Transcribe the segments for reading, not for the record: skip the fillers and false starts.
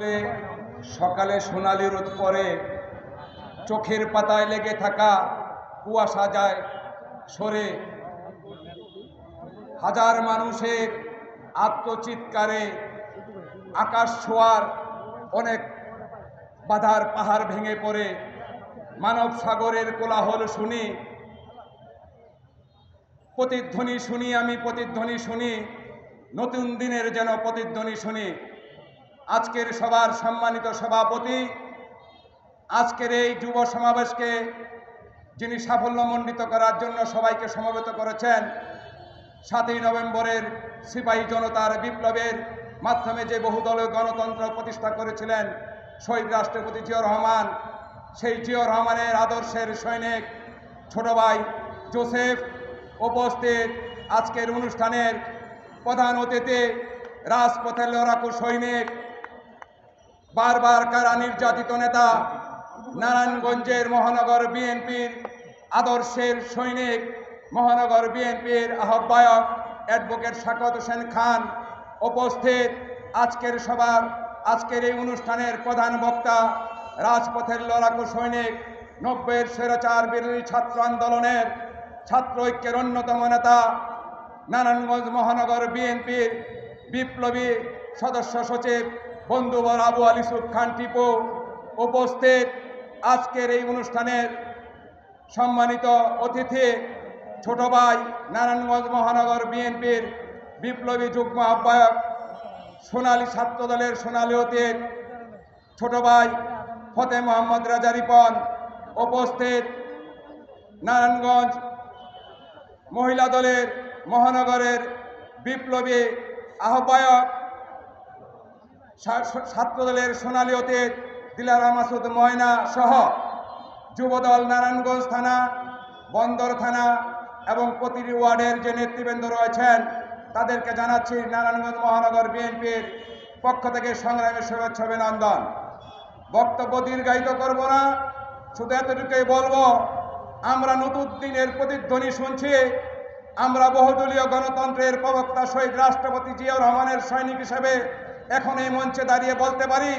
উঠলে সকালে সোনালি রোদ পড়ে, চোখের পাতায় লেগে থাকা কুয়াশা যায় সরে, হাজার মানুষের আত্মচিৎকারে আকাশ ছোঁয়ার অনেক বাধার পাহাড় ভেঙে পড়ে। মানব সাগরের কোলাহল শুনি, প্রতিধ্বনি শুনি, আমি প্রতিধ্বনি শুনি, নতুন দিনের যেন প্রতিধ্বনি শুনি। আজকের সবার সম্মানিত সভাপতি, আজকের এই যুব সমাবেশকে যিনি সাফল্যমণ্ডিত করার জন্য সবাইকে সমবেত করেছেন, 7ই নভেম্বরের সিপাহী জনতার বিপ্লবের মাধ্যমে যে বহুদলীয় গণতন্ত্র প্রতিষ্ঠা করেছিলেন শহীদ রাষ্ট্রপতি জিয়াউর রহমান, সেই জিয়াউর রহমানের আদর্শের সৈনিক ছোট ভাই জোসেফ উপস্থিত। আজকের অনুষ্ঠানের প্রধান অতিথি রাজপথের লড়াকু সৈনিক, বারবার কারা নির্যাতিত নেতা, নারায়ণগঞ্জের মহানগর বিএনপির আদর্শের সৈনিক, মহানগর বিএনপির আহ্বায়ক অ্যাডভোকেট শাকত হোসেন খান উপস্থিত। আজকের এই অনুষ্ঠানের প্রধান বক্তা রাজপথের লড়াকু সৈনিক, 90-এর স্বৈরাচার বিরোধী ছাত্র আন্দোলনের ছাত্র ঐক্যের অন্যতম নেতা, নারায়ণগঞ্জ মহানগর বিএনপির বিপ্লবী সদস্য সচিব বন্ধুবর আবু আলী সুফ খান টিপু উপস্থিত। আজকের এই অনুষ্ঠানের সম্মানিত অতিথি ছোট ভাই নারায়ণগঞ্জ মহানগর বিএনপির বিপ্লবী যুগ্ম আহ্বায়ক, সোনালী ছাত্রদলের সোনালী অতীত ছোট ভাই ফতে মোহাম্মদ রাজা রিপন উপস্থিত। নারায়ণগঞ্জ মহিলা দলের মহানগরের বিপ্লবী আহ্বায়ক, ছাত্রদলের সোনালী অতীত দিলারা মাসুদ ময়না সহ যুবদল নারায়ণগঞ্জ থানা, বন্দর থানা এবং প্রতিটি ওয়ার্ডের যে নেতৃবৃন্দ রয়েছেন তাদেরকে জানাচ্ছি নারায়ণগঞ্জ মহানগর বিএনপির পক্ষ থেকে সংগ্রামের শুভেচ্ছা অভিনন্দন। বক্তব্য দীর্ঘায়িত করব না, শুধু এতটুকুই বলবো, আমরা নতুন দিনের প্রতিধ্বনি শুনছি। আমরা বহুদলীয় গণতন্ত্রের প্রবক্তা শহীদ রাষ্ট্রপতি জিয়াউর রহমানের সৈনিক হিসেবে এখন এই মঞ্চে দাঁড়িয়ে বলতে পারি,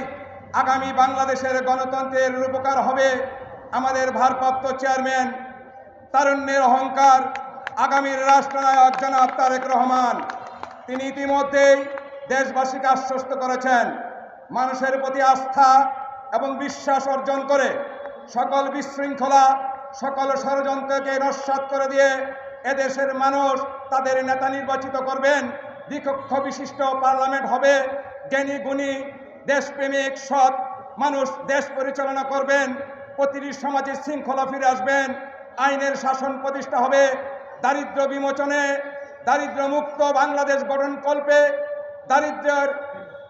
আগামী বাংলাদেশের গণতন্ত্রের রূপকার হবে আমাদের ভারপ্রাপ্ত চেয়ারম্যান, তারুণ্যের অহংকার, আগামীর রাষ্ট্রনায়ক জনাব তারেক রহমান। তিনি ইতিমধ্যেই দেশবাসীকে আশ্বস্ত করেছেন, মানুষের প্রতি আস্থা এবং বিশ্বাস অর্জন করে সকল বিশৃঙ্খলা, সকল ষড়যন্ত্রকে নস্যাৎ করে দিয়ে এদেশের মানুষ তাদের নেতা নির্বাচিত করবেন। দ্বিকক্ষ বিশিষ্ট পার্লামেন্ট হবে, জ্ঞানী গুণী দেশপ্রেমিক সৎ মানুষ দেশ পরিচালনা করবেন, প্রতিটি সমাজে শৃঙ্খলা ফিরে আসবেন, আইনের শাসন প্রতিষ্ঠা হবে, দারিদ্র বিমোচনে, দারিদ্র্যমুক্ত বাংলাদেশ গঠনকল্পে,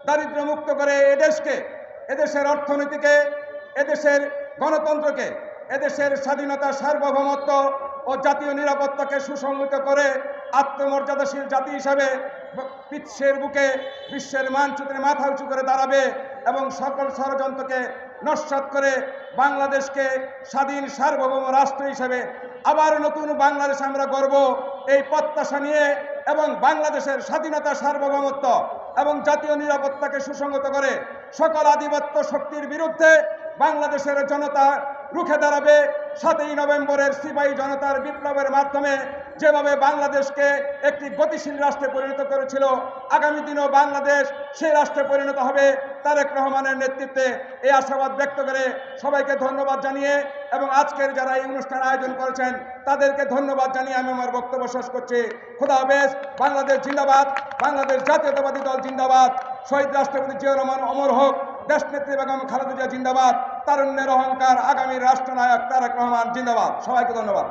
দারিদ্র্যমুক্ত করে এদেশকে, এদেশের অর্থনীতিকে, এদেশের গণতন্ত্রকে, এদেশের স্বাধীনতা, সার্বভৌমত্ব ও জাতীয় নিরাপত্তাকে সুসংহত করে আত্মমর্যাদাশীল জাতি হিসাবে বিশ্বের বুকে, বিশ্বের মানচিত্রে মাথা উঁচু করে দাঁড়াবে এবং সকল ষড়যন্ত্রকে নস্যাৎ করে বাংলাদেশকে স্বাধীন সার্বভৌম রাষ্ট্র হিসেবে আবার নতুন বাংলাদেশ আমরা গড়ব, এই প্রত্যাশা নিয়ে এবং বাংলাদেশের স্বাধীনতা, সার্বভৌমত্ব এবং জাতীয় নিরাপত্তাকে সুসংহত করে সকল আধিপত্য শক্তির বিরুদ্ধে বাংলাদেশের জনতা রুখে দাঁড়াবে। 7ই নভেম্বরের সিপাহী জনতার বিপ্লবের মাধ্যমে যেভাবে বাংলাদেশকে একটি গতিশীল রাষ্ট্রে পরিণত করেছিল, আগামী দিনেও বাংলাদেশ সেই রাষ্ট্রে পরিণত হবে তারেক রহমানের নেতৃত্বে, এই আশাবাদ ব্যক্ত করে সবাইকে ধন্যবাদ জানিয়ে এবং আজকের যারা এই অনুষ্ঠান আয়োজন করেছেন তাদেরকে ধন্যবাদ জানিয়ে আমি আমার বক্তব্য শেষ করছি। খোদা হাফেজ। বাংলাদেশ জিন্দাবাদ, বাংলাদেশ জাতীয়তাবাদী দল জিন্দাবাদ, শহীদ রাষ্ট্রপতি জিয়াউর রহমান অমর হোক, দেশনেত্রী বেগম খালেদা জিয়া জিন্দাবাদ, তারুণ্যের অহংকার, আগামী রাষ্ট্রনায়ক তারেক রহমান জিন্দাবাদ। সবাইকে ধন্যবাদ।